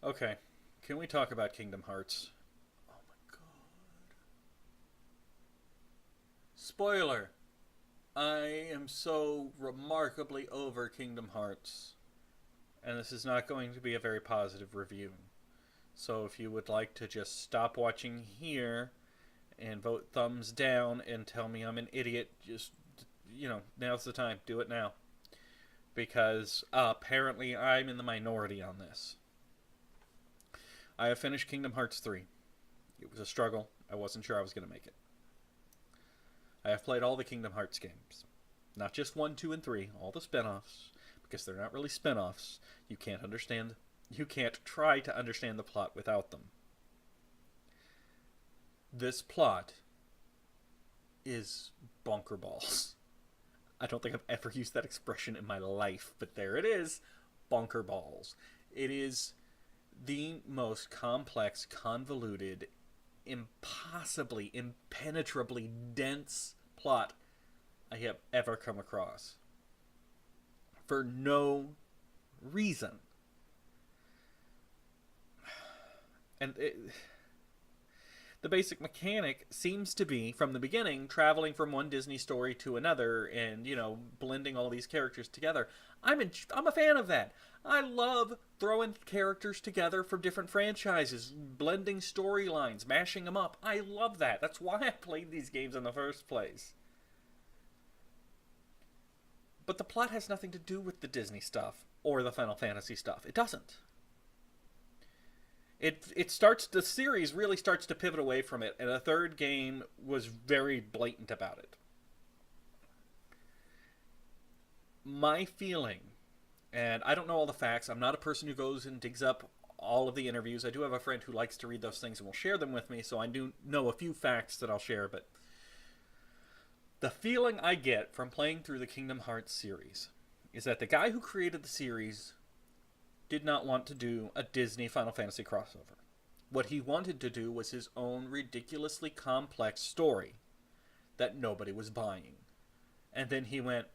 Okay, can we talk about Kingdom Hearts? Oh my god. Spoiler! I am so remarkably over Kingdom Hearts, and this is not going to be a very positive review. So if you would like to just stop watching here and vote thumbs down and tell me I'm an idiot, just, now's the time. Do it now. Because apparently I'm in the minority on this. I have finished Kingdom Hearts 3. It was a struggle. I wasn't sure I was going to make it. I have played all the Kingdom Hearts games. Not just 1, 2, and 3, all the spin offs, because they're not really spin offs. You can't understand. You can't try to understand the plot without them. This plot is bonker balls. I don't think I've ever used that expression in my life, but there it is. Bonker balls. It is the most complex, convoluted, impossibly, impenetrably dense plot I have ever come across. For no reason. And the basic mechanic seems to be, from the beginning, traveling from one Disney story to another and, blending all these characters together. I'm a fan of that. I love throwing characters together from different franchises, blending storylines, mashing them up. I love that. That's why I played these games in the first place. But the plot has nothing to do with the Disney stuff or the Final Fantasy stuff. It doesn't. The series really starts to pivot away from it, and the third game was very blatant about it. My feeling, and I don't know all the facts, I'm not a person who goes and digs up all of the interviews. I do have a friend who likes to read those things and will share them with me, so I do know a few facts that I'll share, but the feeling I get from playing through the Kingdom Hearts series is that the guy who created the series did not want to do a Disney Final Fantasy crossover. What he wanted to do was his own ridiculously complex story that nobody was buying. And then he went,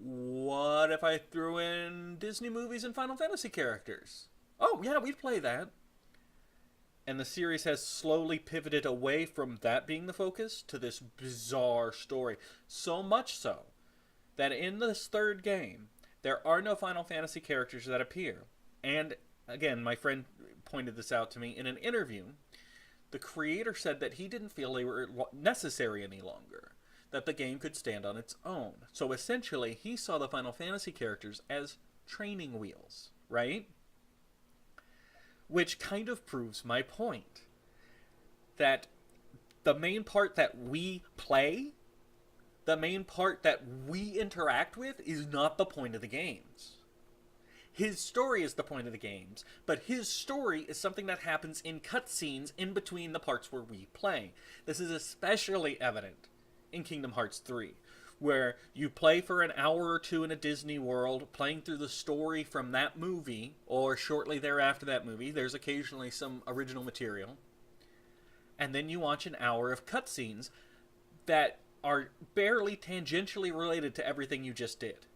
what if I threw in Disney movies and Final Fantasy characters? Oh, yeah, we'd play that. And the series has slowly pivoted away from that being the focus to this bizarre story. So much so that in this third game, there are no Final Fantasy characters that appear. And again, my friend pointed this out to me in an interview. The creator said that he didn't feel they were necessary any longer, that the game could stand on its own. So essentially, he saw the Final Fantasy characters as training wheels, right? Which kind of proves my point. That the main part that we play, the main part that we interact with, is not the point of the games. His story is the point of the games, but his story is something that happens in cutscenes in between the parts where we play. This is especially evident in Kingdom Hearts 3, where you play for an hour or two in a Disney world, playing through the story from that movie, or shortly thereafter that movie. There's occasionally some original material. And then you watch an hour of cutscenes that are barely tangentially related to everything you just did.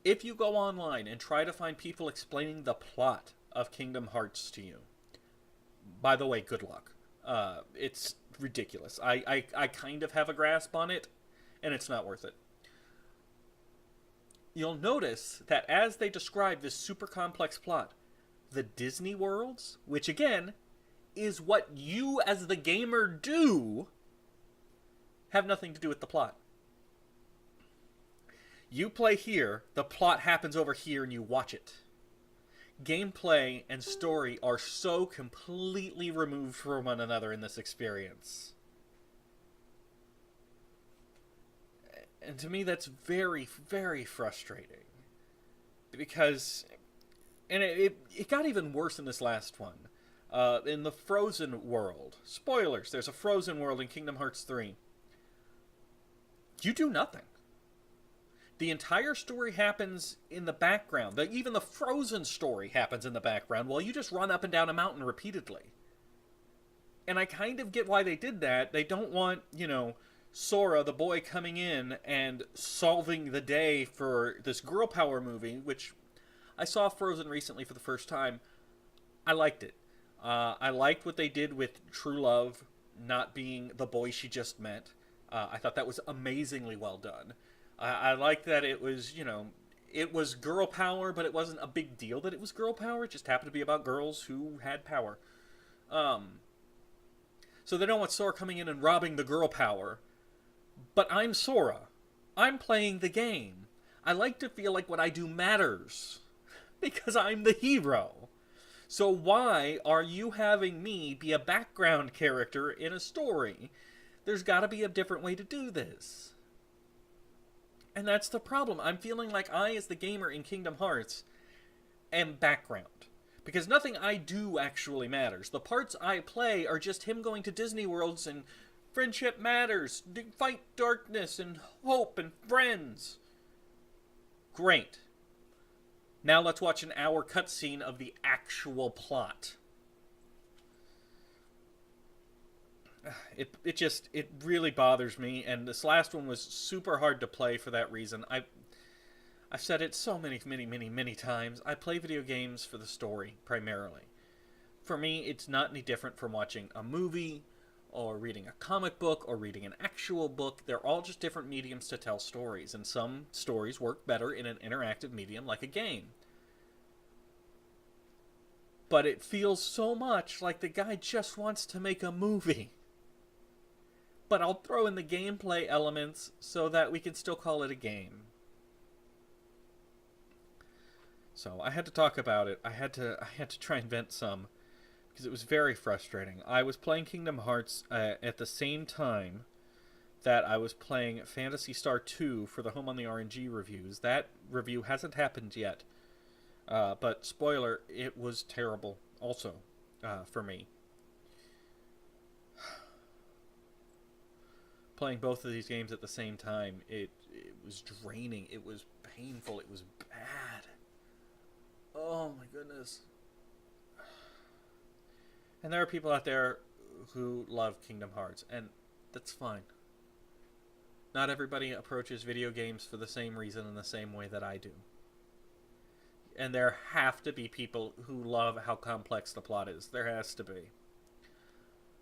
If you go online and try to find people explaining the plot of Kingdom Hearts to you, by the way, good luck. It's ridiculous. I kind of have a grasp on it, and it's not worth it. You'll notice that as they describe this super complex plot, the Disney worlds, which again is what you as the gamer do, have nothing to do with the plot. You play here, the plot happens over here, and you watch it. Gameplay and story are so completely removed from one another in this experience. And to me, that's very, very frustrating. Because, and it got even worse in this last one. In the Frozen world, spoilers, there's a Frozen world in Kingdom Hearts 3. You do nothing. The entire story happens in the background. Even the Frozen story happens in the background while you just run up and down a mountain repeatedly. And I kind of get why they did that. They don't want, Sora, the boy, coming in and solving the day for this girl power movie, which I saw Frozen recently for the first time. I liked it. I liked what they did with True Love not being the boy she just met. I thought that was amazingly well done. I liked that it was, it was girl power, but it wasn't a big deal that it was girl power. It just happened to be about girls who had power. So they don't want Sora coming in and robbing the girl power. But I'm Sora. I'm playing the game. I like to feel like what I do matters. Because I'm the hero. So why are you having me be a background character in a story? There's got to be a different way to do this. And that's the problem. I'm feeling like I, as the gamer in Kingdom Hearts, am background. Because nothing I do actually matters. The parts I play are just him going to Disney Worlds and friendship matters, fight darkness and hope and friends. Great. Now let's watch an hour cutscene of the actual plot. It really bothers me, and this last one was super hard to play for that reason. I've said it so many times. I play video games for the story, primarily. For me, it's not any different from watching a movie, or reading a comic book, or reading an actual book. They're all just different mediums to tell stories, and some stories work better in an interactive medium like a game. But it feels so much like the guy just wants to make a movie. But I'll throw in the gameplay elements so that we can still call it a game. So I had to talk about it. I had to try and vent some, because it was very frustrating. I was playing Kingdom Hearts at the same time that I was playing Phantasy Star 2 for the Home on the RNG reviews. That review hasn't happened yet. But spoiler, it was terrible also for me. Playing both of these games at the same time, it was draining. It was painful. It was bad. Oh my goodness. And there are people out there who love Kingdom Hearts, and that's fine. Not everybody approaches video games for the same reason in the same way that I do. And there have to be people who love how complex the plot is. There has to be.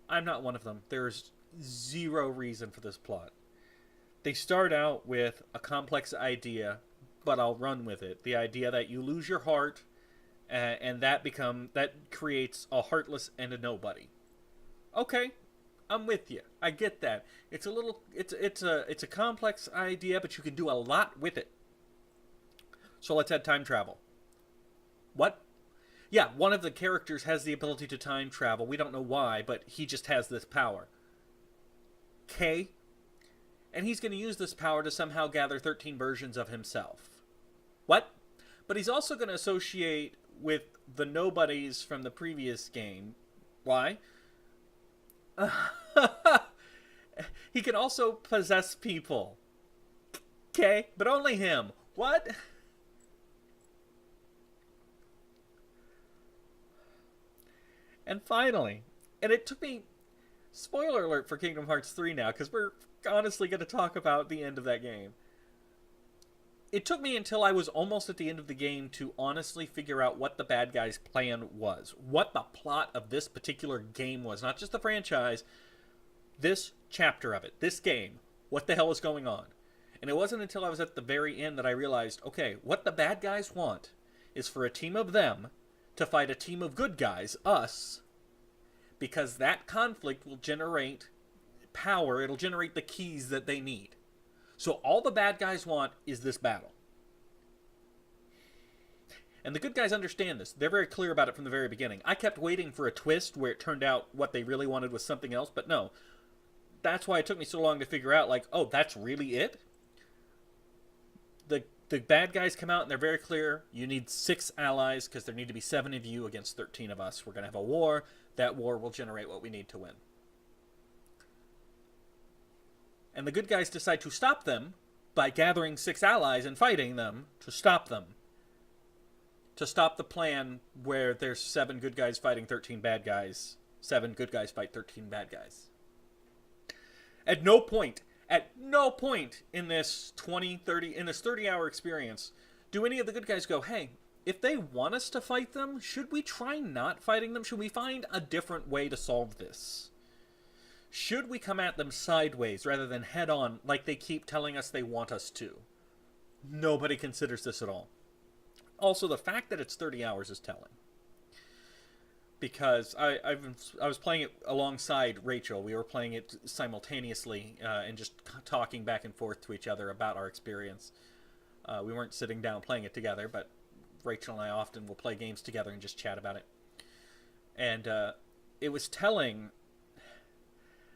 I'm not one of them. There's zero reason for this plot. They start out with a complex idea, but I'll run with it. The idea that you lose your heart, and that creates a heartless and a nobody. Okay, I'm with you. I get that. It's a complex idea, but you can do a lot with it. So let's add time travel. What? Yeah, one of the characters has the ability to time travel. We don't know why, but he just has this power. Okay? And he's going to use this power to somehow gather 13 versions of himself. What? But he's also going to associate with the nobodies from the previous game. Why? He can also possess people. Okay? But only him. What? And finally, and it took me, spoiler alert for Kingdom Hearts 3 now, because we're honestly going to talk about the end of that game. It took me until I was almost at the end of the game to honestly figure out what the bad guy's plan was. What the plot of this particular game was. Not just the franchise, this chapter of it, this game. What the hell is going on? And it wasn't until I was at the very end that I realized, okay, what the bad guys want is for a team of them to fight a team of good guys, us, because that conflict will generate power. It'll generate the keys that they need. So all the bad guys want is this battle. And the good guys understand this. They're very clear about it from the very beginning. I kept waiting for a twist where it turned out what they really wanted was something else, but no. That's why it took me so long to figure out, like, oh, that's really it? The bad guys come out and they're very clear. You need 6 allies because there need to be 7 of you against 13 of us. We're going to have a war. That war will generate what we need to win. And the good guys decide to stop them by gathering 6 allies and fighting them to stop them. To stop the plan where there's 7 good guys fighting 13 bad guys. 7 good guys fight 13 bad guys. At no point in this 30-hour experience do any of the good guys go, hey, if they want us to fight them, should we try not fighting them? Should we find a different way to solve this? Should we come at them sideways rather than head on like they keep telling us they want us to? Nobody considers this at all. Also, the fact that it's 30 hours is telling. Because I was playing it alongside Rachel. We were playing it simultaneously and just talking back and forth to each other about our experience. We weren't sitting down playing it together, but Rachel and I often will play games together and just chat about it. And it was telling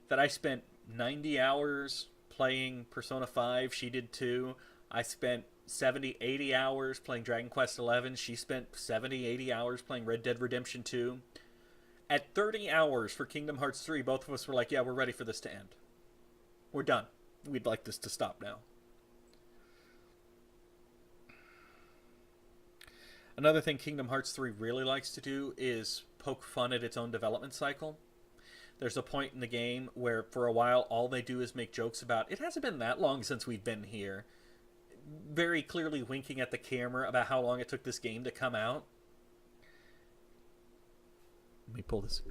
that I spent 90 hours playing Persona 5. She did too. I spent 70, 80 hours playing Dragon Quest 11. She spent 70, 80 hours playing Red Dead Redemption 2. At 30 hours for Kingdom Hearts 3, both of us were like, yeah, we're ready for this to end. We're done. We'd like this to stop now. Another thing Kingdom Hearts 3 really likes to do is poke fun at its own development cycle. There's a point in the game where for a while all they do is make jokes about, it hasn't been that long since we've been here. Very clearly winking at the camera about how long it took this game to come out. Let me pull this.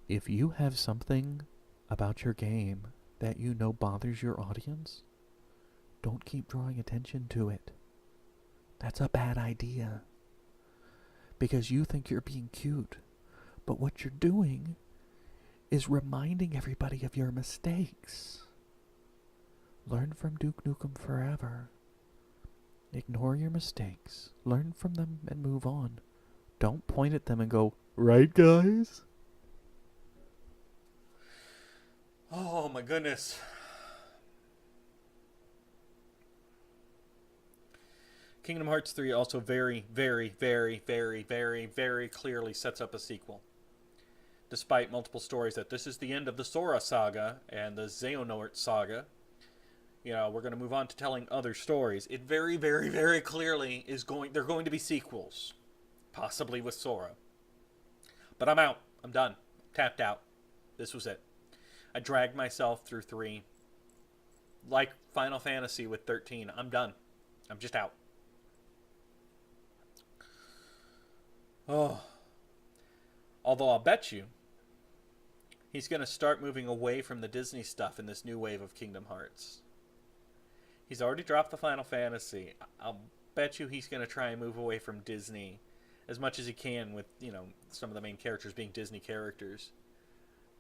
If you have something about your game that you know bothers your audience, don't keep drawing attention to it. That's a bad idea. Because you think you're being cute, but what you're doing is reminding everybody of your mistakes. Learn from Duke Nukem Forever. Ignore your mistakes. Learn from them and move on. Don't point at them and go, right, guys? Oh, my goodness. Kingdom Hearts 3 also very, very, very, very, very, very clearly sets up a sequel. Despite multiple stories that this is the end of the Sora saga and the Xehanort saga, you know, we're going to move on to telling other stories. It very, very, very clearly is they're going to be sequels. Possibly with Sora. But I'm out. I'm done. Tapped out. This was it. I dragged myself through 3. Like Final Fantasy with 13. I'm done. I'm just out. Oh. Although I'll bet you he's going to start moving away from the Disney stuff in this new wave of Kingdom Hearts. He's already dropped the Final Fantasy. I'll bet you he's going to try and move away from Disney as much as he can with, you know, some of the main characters being Disney characters.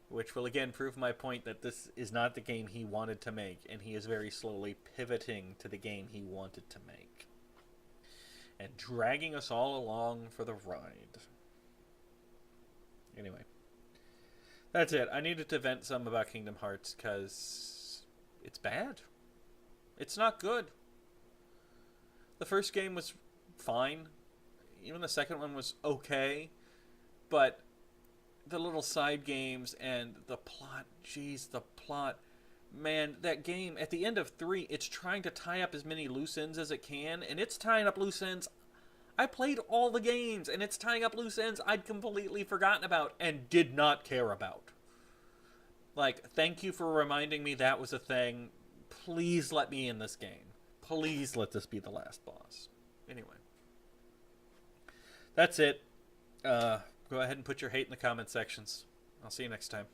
Which will again prove my point that this is not the game he wanted to make, and he is very slowly pivoting to the game he wanted to make. And dragging us all along for the ride. Anyway. That's it. I needed to vent some about Kingdom Hearts because it's bad. It's not good. The first game was fine. Even the second one was okay. But the little side games and the plot, jeez, the plot. Man, that game, at the end of 3, it's trying to tie up as many loose ends as it can, and it's tying up loose ends. I played all the games, and it's tying up loose ends I'd completely forgotten about and did not care about. Like, thank you for reminding me that was a thing. Please let me in this game. Please let this be the last boss. Anyway. That's it. Go ahead and put your hate in the comment sections. I'll see you next time.